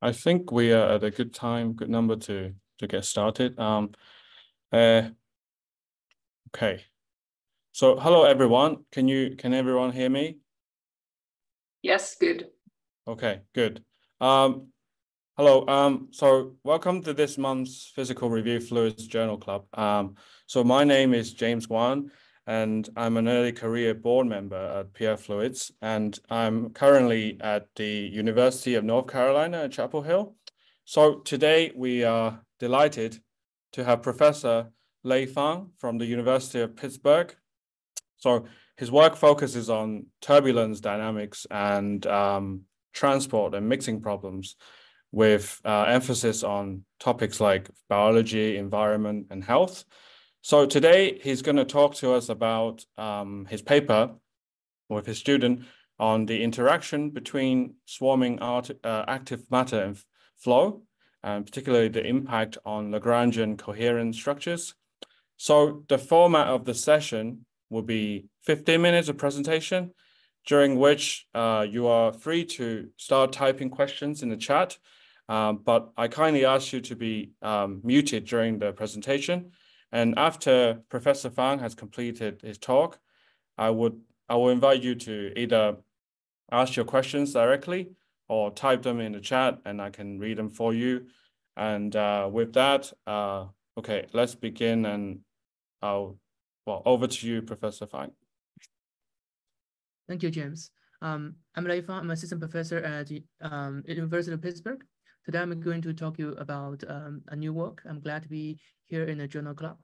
I think we are at a good time, good number to get started. Okay. So hello everyone. Can everyone hear me? Yes, good. Okay, good. Hello. So welcome to this month's Physical Review Fluids Journal Club. So my name is James Wan, and I'm an early career board member at PR Fluids, and I'm currently at the University of North Carolina at Chapel Hill. So today we are delighted to have Professor Lei Fang from the University of Pittsburgh. So his work focuses on turbulence dynamics and transport and mixing problems, with emphasis on topics like biology, environment, and health. So today he's going to talk to us about his paper with his student on the interaction between swarming active matter and flow, and particularly the impact on Lagrangian coherent structures. So the format of the session will be 15 minutes of presentation, during which you are free to start typing questions in the chat. But I kindly ask you to be muted during the presentation. And after Professor Fang has completed his talk, I will invite you to either ask your questions directly or type them in the chat, and I can read them for you. And with that, okay, let's begin. And over to you, Professor Fang. Thank you, James. I'm Lei Fang. I'm assistant professor at University of Pittsburgh. Today, I'm going to talk to you about a new work. I'm glad to be here in the journal club.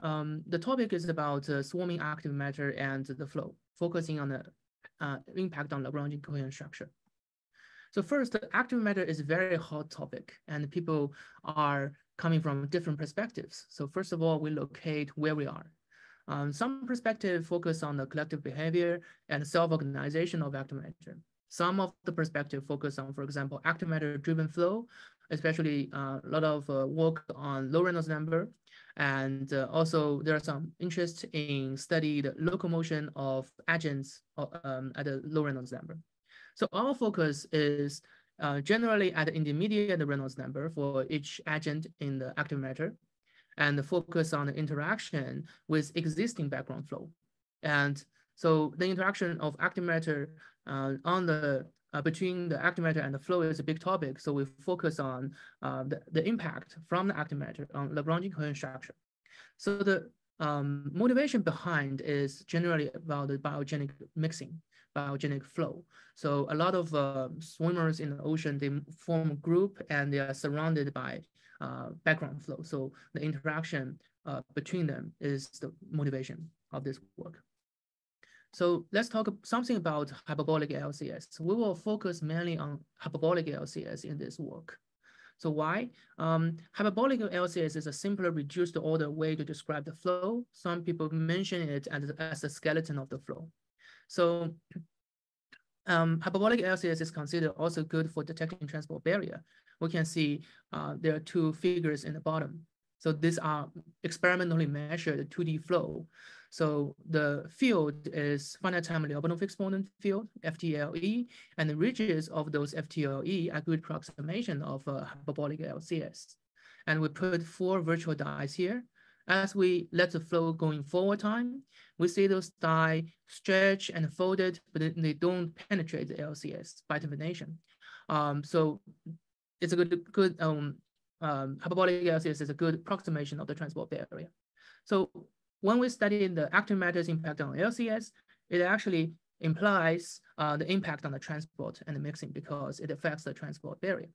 The topic is about swarming active matter and the flow, focusing on the impact on Lagrangian coherent structure. So first, the active matter is a very hot topic, and people are coming from different perspectives. So first of all, we locate where we are. Some perspectives focus on the collective behavior and self-organization of active matter. Some of the perspective focus on, for example, active matter-driven flow, especially a lot of work on low Reynolds number. And also there are some interest in study the locomotion of agents at a low Reynolds number. So our focus is generally at the intermediate Reynolds number for each agent in the active matter, and focus on the interaction with existing background flow. And so the interaction of active matter between the active matter and the flow is a big topic. So we focus on the impact from the active matter on Lagrangian coherent structure. So the motivation behind is generally about the biogenic mixing, biogenic flow. So a lot of swimmers in the ocean, they form a group and they are surrounded by background flow. So the interaction between them is the motivation of this work. So let's talk something about hyperbolic LCS. We will focus mainly on hyperbolic LCS in this work. So why? Hyperbolic LCS is a simpler reduced order way to describe the flow. Some people mention it as the skeleton of the flow. So hyperbolic LCS is considered also good for detecting transport barrier. We can see there are two figures in the bottom. So these are experimentally measured 2D flow. So the field is finite time Liouville fixed point field, FTLE, and the ridges of those FTLE are good approximation of hyperbolic LCS. And we put 4 virtual dies here. As we let the flow going forward time, we see those die stretch and folded, but they don't penetrate the LCS by definition. So it's a good hyperbolic LCS is a good approximation of the transport barrier. So when we study the active matter's impact on LCS, it actually implies the impact on the transport and the mixing because it affects the transport barrier.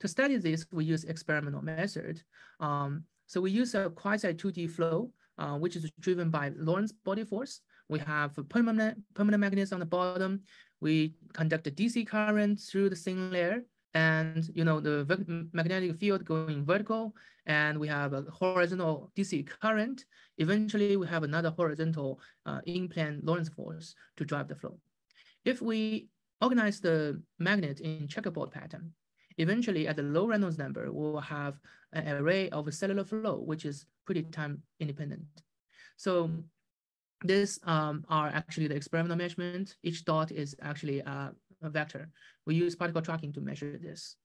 To study this, we use experimental method. So we use a quasi 2D flow, which is driven by Lorentz body force. We have a permanent magnet on the bottom. We conduct a DC current through the thin layer, and the magnetic field going vertical, and we have a horizontal DC current. Eventually, we have another horizontal in-plane Lorentz force to drive the flow. If we organize the magnet in checkerboard pattern, eventually at the low Reynolds number, we'll have an array of a cellular flow, which is pretty time independent. So these are actually the experimental measurement. Each dot is actually a vector. We use particle tracking to measure this.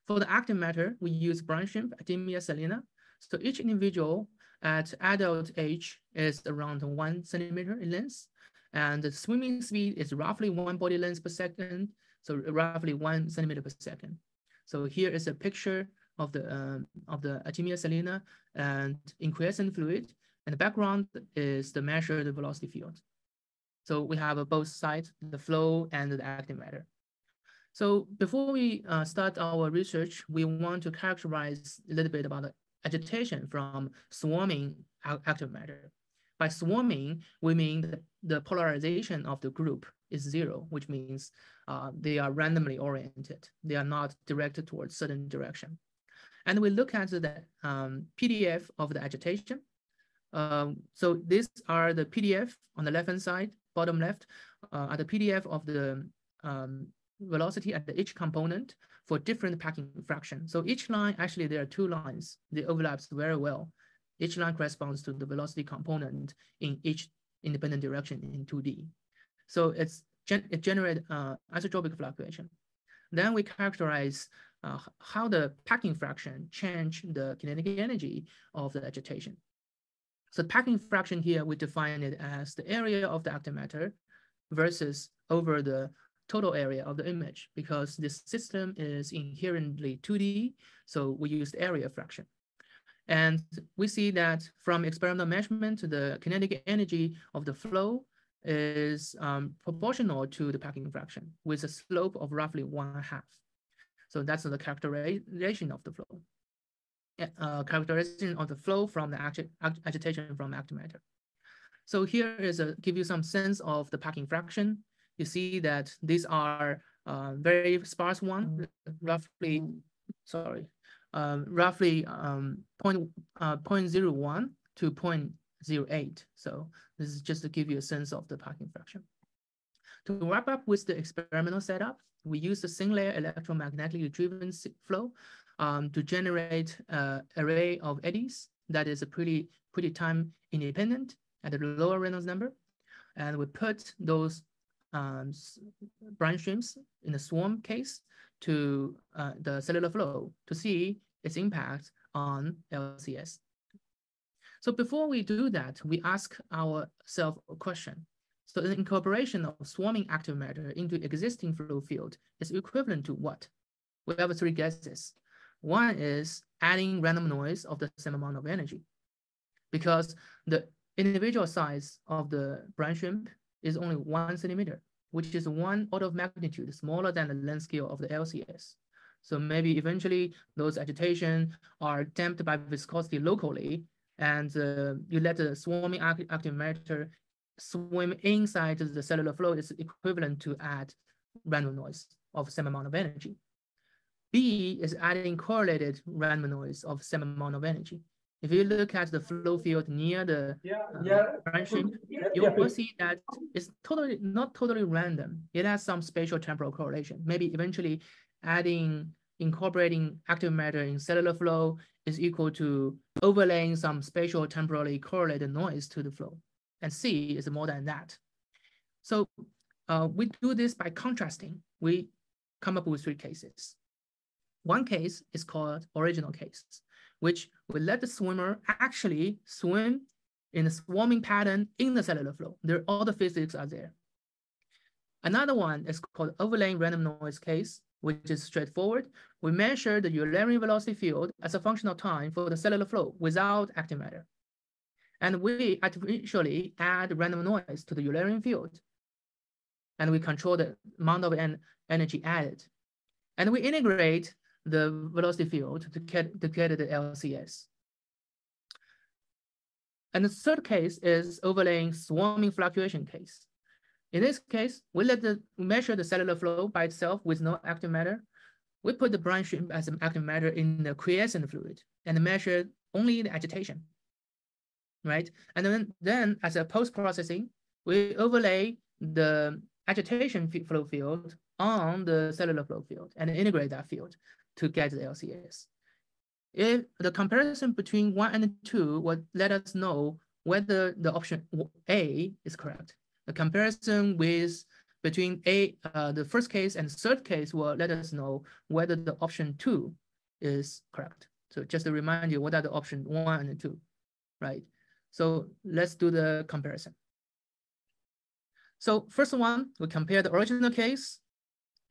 For the active matter, we use brine shrimp, Actimia salina. So each individual at adult age is around 1 centimeter in length, and the swimming speed is roughly 1 body length per second, so roughly 1 centimeter per second. So here is a picture of the Actimia salina and in quiescent fluid, and the background is the measured velocity field. So we have both sides, the flow and the active matter. So before we start our research, we want to characterize a little bit about the agitation from swarming active matter. By swarming, we mean that the polarization of the group is 0, which means they are randomly oriented. They are not directed towards certain direction. And we look at the PDF of the agitation. So these are the PDF on the left-hand side, bottom left, are the PDF of the velocity at each component for different packing fraction. So each line, actually there are 2 lines. They overlaps very well. Each line corresponds to the velocity component in each independent direction in 2D. So it generates isotropic fluctuation. Then we characterize how the packing fraction change the kinetic energy of the agitation. So packing fraction here, we define it as the area of the active matter versus over the total area of the image, because this system is inherently 2D, so we use the area fraction. And we see that from experimental measurement, the kinetic energy of the flow is proportional to the packing fraction with a slope of roughly 1/2. So that's the characterization of the flow. Characterization of the flow from the agitation from active matter. So here is give you some sense of the packing fraction. You see that these are very sparse one, roughly 0.01 to 0.08. So this is just to give you a sense of the packing fraction. To wrap up with the experimental setup, we use the single-layer electromagnetically driven flow to generate an array of eddies that is a pretty time independent at a lower Reynolds number. And we put those brine streams in the swarm case to the cellular flow to see its impact on LCS. So before we do that, we ask ourselves a question. So the incorporation of swarming active matter into existing flow field is equivalent to what? We have 3 guesses. One is adding random noise of the same amount of energy, because the individual size of the brine shrimp is only 1 centimeter, which is 1 order of magnitude smaller than the length scale of the LCS. So maybe eventually those agitation are damped by viscosity locally, and you let the swarming active matter swim inside the cellular flow is equivalent to add random noise of same amount of energy. B is adding correlated random noise of same amount of energy. If you look at the flow field near the brine shrimp, you will see that it's not totally random. It has some spatial temporal correlation. Maybe eventually incorporating active matter in cellular flow is equal to overlaying some spatial temporally correlated noise to the flow. And C is more than that. So we do this by contrasting. We come up with 3 cases. One case is called original case, which will let the swimmer actually swim in a swarming pattern in the cellular flow. All the physics are there. Another one is called overlaying random noise case, which is straightforward. We measure the Eulerian velocity field as a function of time for the cellular flow without active matter. And we artificially add random noise to the Eulerian field. And we control the amount of energy added. And we integrate the velocity field to get the LCS. And the third case is overlaying swarming fluctuation case. In this case, we measure the cellular flow by itself with no active matter. We put the brine shrimp as an active matter in the quiescent fluid and measure only the agitation, right? And then as a post-processing, we overlay the agitation flow field on the cellular flow field and integrate that field to get the LCS. If the comparison between 1 and 2 would let us know whether the option A is correct. The comparison with between the first case and third case will let us know whether the option 2 is correct. So just to remind you, what are the option 1 and 2, right? So let's do the comparison. So first one, we compare the original case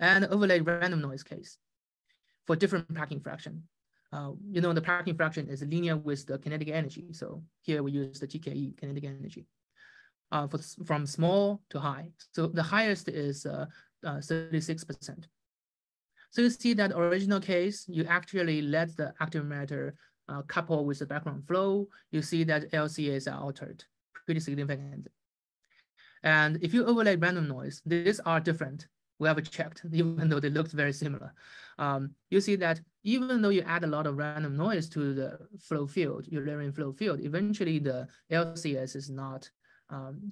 and overlay random noise case for different packing fraction. You know, the packing fraction is linear with the kinetic energy. So here we use the TKE, kinetic energy, from small to high. So the highest is 36%. So you see that original case, you actually let the active matter couple with the background flow. You see that LCAs are altered pretty significantly. And if you overlay random noise, these are different. We have checked, even though they looked very similar. You see that even though you add a lot of random noise to the flow field, your layering flow field, eventually the LCS is not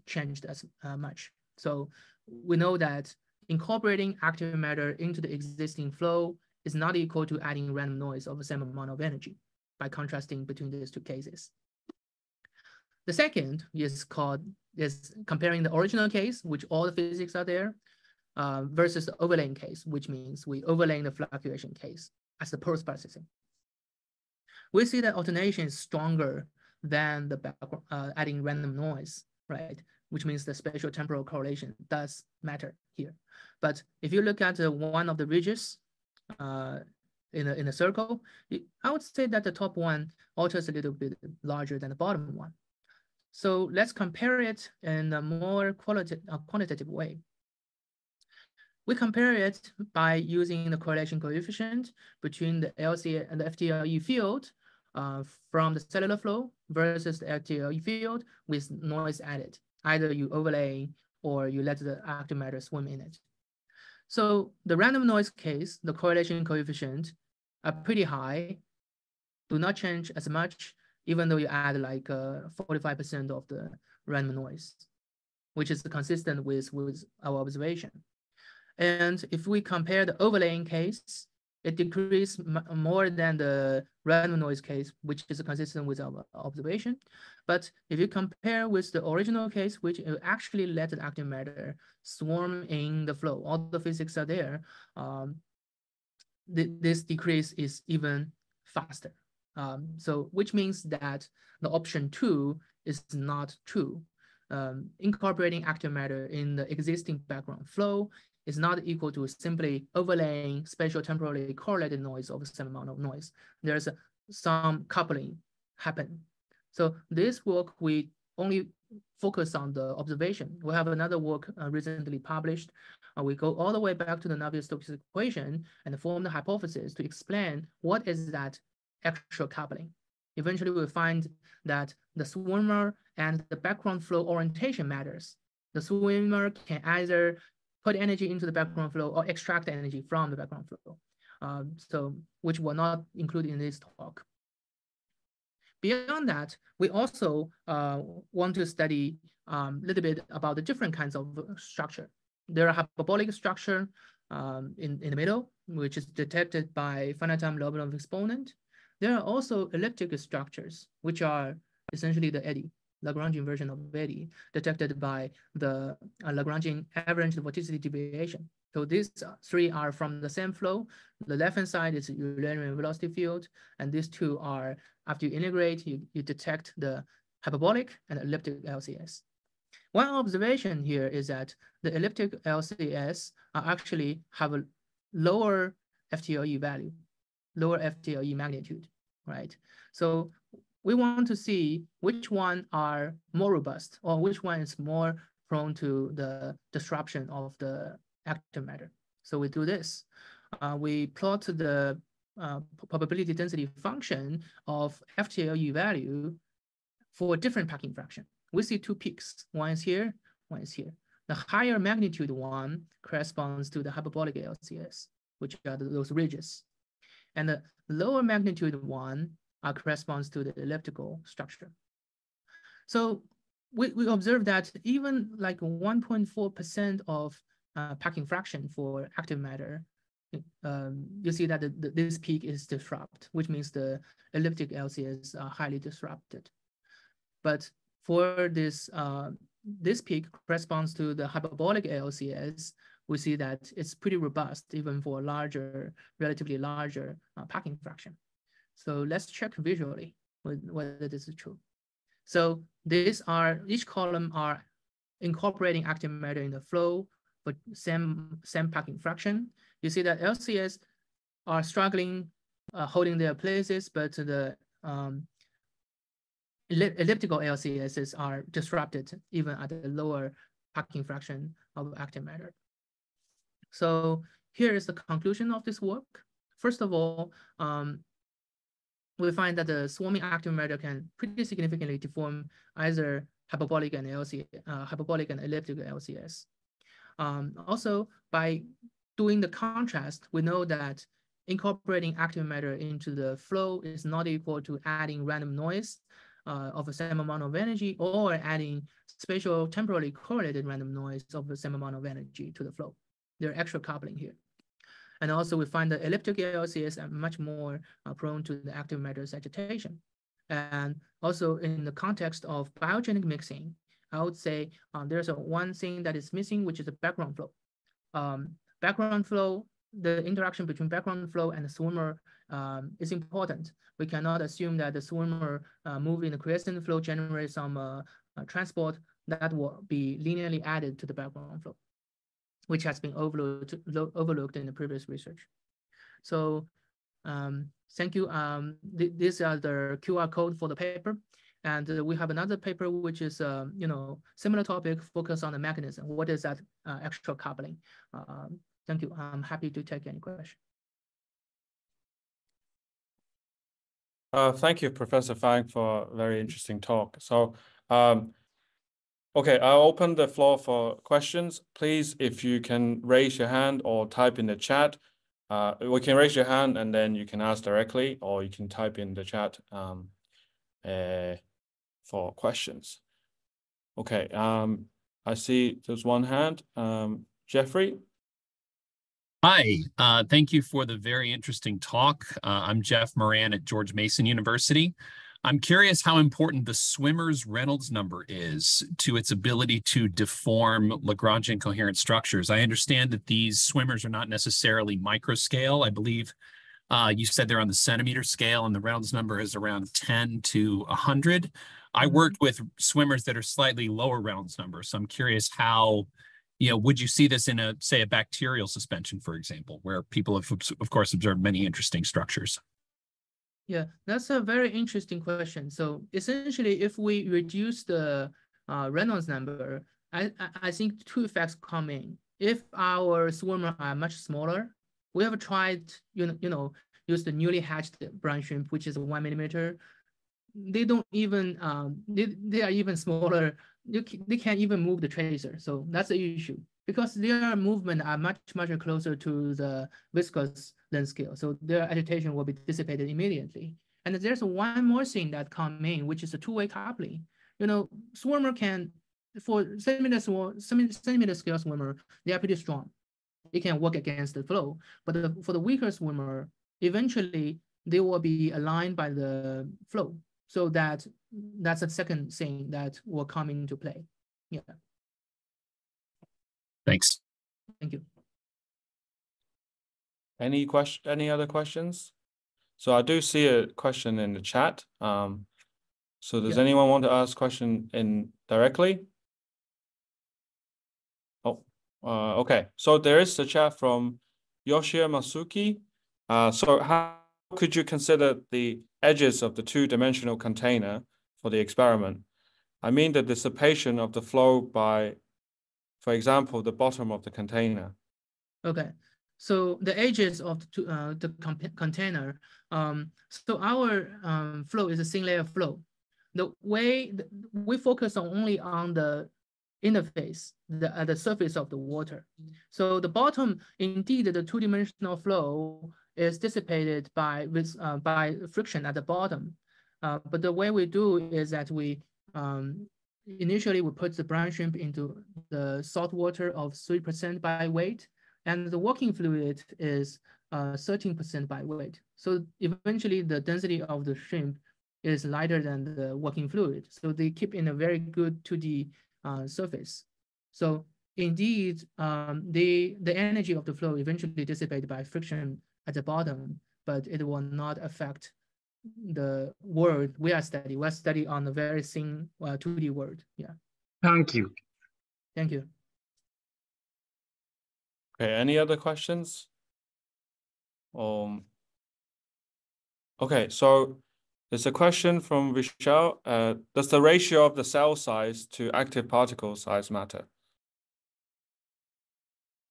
changed as much. So we know that incorporating active matter into the existing flow is not equal to adding random noise of the same amount of energy by contrasting between these two cases. The second is comparing the original case, which all the physics are there, versus the overlaying case, which means we overlaying the fluctuation case as the post-processing. We see that alternation is stronger than the background, adding random noise, right? Which means the spatial temporal correlation does matter here. But if you look at one of the ridges in a circle, I would say that the top one alters a little bit larger than the bottom one. So let's compare it in a more quantitative way. We compare it by using the correlation coefficient between the LCA and the FTLE field from the cellular flow versus the FTLE field with noise added. Either you overlay or you let the active matter swim in it. So the random noise case, the correlation coefficient are pretty high, do not change as much, even though you add like 45% of the random noise, which is consistent with our observation. And if we compare the overlaying case, it decreased more than the random noise case, which is consistent with our observation. But if you compare with the original case, which actually let the active matter swarm in the flow, all the physics are there, this decrease is even faster. So which means that the option 2 is not true. Incorporating active matter in the existing background flow is not equal to simply overlaying spatial temporally correlated noise of the same amount of noise. There's some coupling happen. So this work, we only focus on the observation. We have another work recently published. We go all the way back to the Navier-Stokes equation and form the hypothesis to explain what is that actual coupling. Eventually, we find that the swimmer and the background flow orientation matters. The swimmer can either put energy into the background flow or extract energy from the background flow, which will not include in this talk. Beyond that, we also want to study a little bit about the different kinds of structure. There are hyperbolic structure in the middle, which is detected by finite time Lyapunov exponent. There are also elliptic structures, which are essentially the eddy, Lagrangian version of eddy, detected by the Lagrangian average vorticity deviation. So these three are from the same flow. The left-hand side is Eulerian velocity field, and these two are, after you integrate, you detect the hyperbolic and elliptic LCS. One observation here is that the elliptic LCS actually have a lower FTLE value, lower FTLE magnitude, right? So we want to see which one are more robust or which one is more prone to the disruption of the active matter. So we do this. We plot the probability density function of FTLE value for different packing fraction. We see two peaks. One is here, one is here. The higher magnitude one corresponds to the hyperbolic LCS, which are those ridges. And the lower magnitude one corresponds to the elliptical structure. So we observe that even like 1.4% of packing fraction for active matter, you see that this peak is disrupted, which means the elliptic LCS are highly disrupted. But for this this peak corresponds to the hyperbolic LCS. We see that it's pretty robust even for larger, relatively larger packing fraction. So let's check visually whether this is true. So these are, each column are incorporating active matter in the flow for same packing fraction. You see that LCS are struggling, holding their places, but the elliptical LCSs are disrupted even at the lower packing fraction of active matter. So here is the conclusion of this work. First of all, we find that the swarming active matter can pretty significantly deform either hyperbolic and elliptical LCS. Also, by doing the contrast, we know that incorporating active matter into the flow is not equal to adding random noise of the same amount of energy or adding spatial temporally correlated random noise of the same amount of energy to the flow. There are extra coupling here. And also we find that elliptical LCS are much more prone to the active matter agitation. And also in the context of biogenic mixing, I would say there's one thing that is missing, which is the background flow. Background flow, the interaction between background flow and the swimmer is important. We cannot assume that the swimmer moving in the quiescent flow generates some transport that will be linearly added to the background flow, which has been overlooked in the previous research. So thank you. These are the QR code for the paper. And we have another paper, which is similar topic, focus on the mechanism. What is that extra coupling? Thank you. I'm happy to take any question. Thank you, Professor Fang, for a very interesting talk. So, okay, I'll open the floor for questions. Please, if you can raise your hand or type in the chat. We can raise your hand and then you can ask directly, or you can type in the chat for questions. Okay, I see there's one hand. Jeffrey? Hi, thank you for the very interesting talk. I'm Jeff Moran at George Mason University. I'm curious how important the swimmer's Reynolds number is to its ability to deform Lagrangian coherent structures. I understand that these swimmers are not necessarily microscale. I believe you said they're on the centimeter scale and the Reynolds number is around 10 to 100. I worked with swimmers that are slightly lower Reynolds number. So I'm curious how, would you see this in say a bacterial suspension, for example, where people have, of course, observed many interesting structures? Yeah, that's a very interesting question. So essentially, if we reduce the Reynolds number, I think two effects come in. If our swimmer are much smaller, we have tried, use the newly hatched brine shrimp, which is 1 millimeter. They don't even, they are even smaller. They can't even move the tracer. So that's the issue, because their movement are much closer to the viscous length scale. So their agitation will be dissipated immediately. And there's one more thing that comes in, which is a two-way coupling. Swimmer can, for centimeter scale swimmer, they are pretty strong. They can work against the flow. But for the weaker swimmer, eventually they will be aligned by the flow. So that's a second thing that will come into play. Yeah. Thanks. Thank you. Any other questions? So I do see a question in the chat. So does anyone want to ask a question in directly? Oh, okay. So there is a chat from Yoshia Masuki. So how could you consider the edges of the two-dimensional container for the experiment? I mean the dissipation of the flow by, for example, the bottom of the container. Okay. So the edges of the container, so our flow is a thin layer flow. The way we focus only on the interface, the surface of the water. So the bottom, indeed, the two-dimensional flow is dissipated by friction at the bottom. But the way we do is that we initially we put the brine shrimp into the salt water of 3% by weight, and the working fluid is 13% by weight. So eventually the density of the shrimp is lighter than the working fluid. So they keep in a very good 2D surface. So indeed, the energy of the flow eventually dissipated by friction at the bottom, but it will not affect the world we are studying. We're studying on a very thin 2D world. Yeah. Thank you. Thank you. Okay, any other questions? Okay, so there's a question from Vishal. Does the ratio of the cell size to active particle size matter?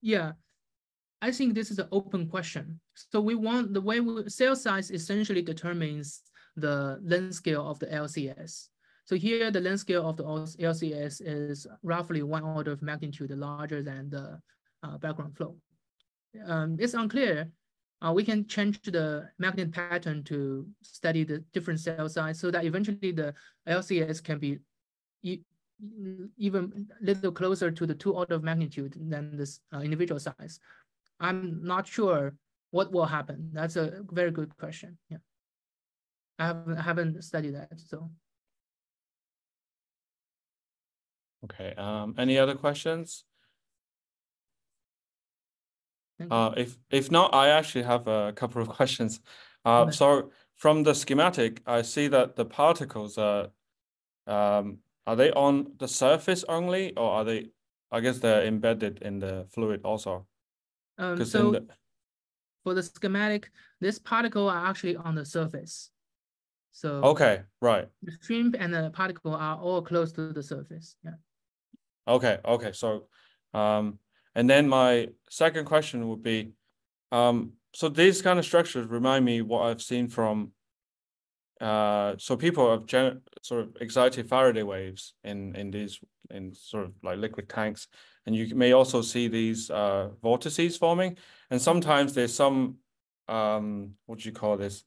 Yeah, I think this is an open question. So we want the way cell size essentially determines the length scale of the LCS. So here the length scale of the LCS is roughly 1 order of magnitude larger than the background flow. It's unclear. We can change the magnet pattern to study the different cell size so that eventually the LCS can be even a little closer to the 2 order of magnitude than this individual size. I'm not sure what will happen. That's a very good question. Yeah, I haven't studied that. So. Okay. Any other questions? If not, I actually have a couple of questions. Okay. So from the schematic, I see that the particles are they on the surface only, or are they? I guess they're embedded in the fluid also. So for the schematic, this particle are actually on the surface. So okay, right. The shrimp and the particle are all close to the surface. Yeah. Okay. So, and then my second question would be, so these kind of structures remind me what I've seen from, so people have sort of excited Faraday waves in these sort of like liquid tanks, and you may also see these vortices forming, and sometimes there's some what do you call this,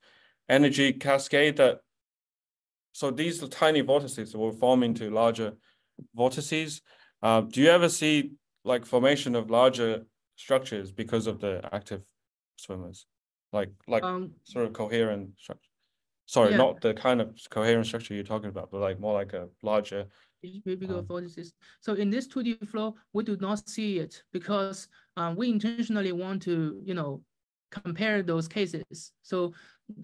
energy cascade that. So these tiny vortices will form into larger vortices. Do you ever see like formation of larger structures because of the active swimmers, like sort of coherent structure? Sorry, Yeah. not the kind of coherent structure you're talking about, but like more like a larger. Bigger vortices. So in this 2D flow, we do not see it because we intentionally want to, compare those cases. So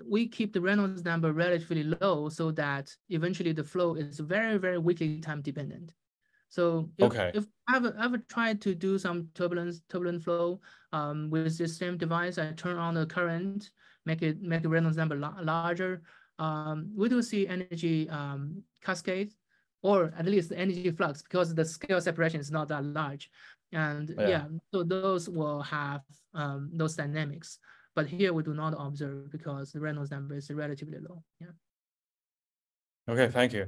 we keep the Reynolds number relatively low so that eventually the flow is very, very weakly time dependent. So if I ever tried to do some turbulent flow with this same device, I turn on the current, make the Reynolds number larger. We do see energy cascade, or at least the energy flux, because the scale separation is not that large. And so those will have those dynamics. But here we do not observe because the Reynolds number is relatively low. Yeah. Okay, thank you.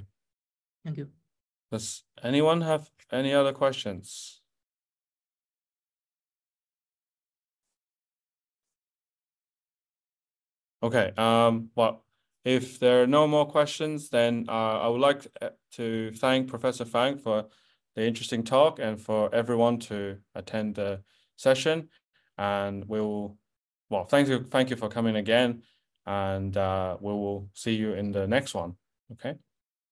Thank you. Does anyone have any other questions? Okay, well, if there are no more questions, then I would like to thank Professor Fang for the interesting talk and for everyone to attend the session. And thank you for coming again, and we will see you in the next one. Okay,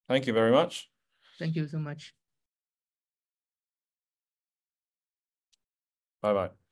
thank you very much. Thank you so much. Bye-bye.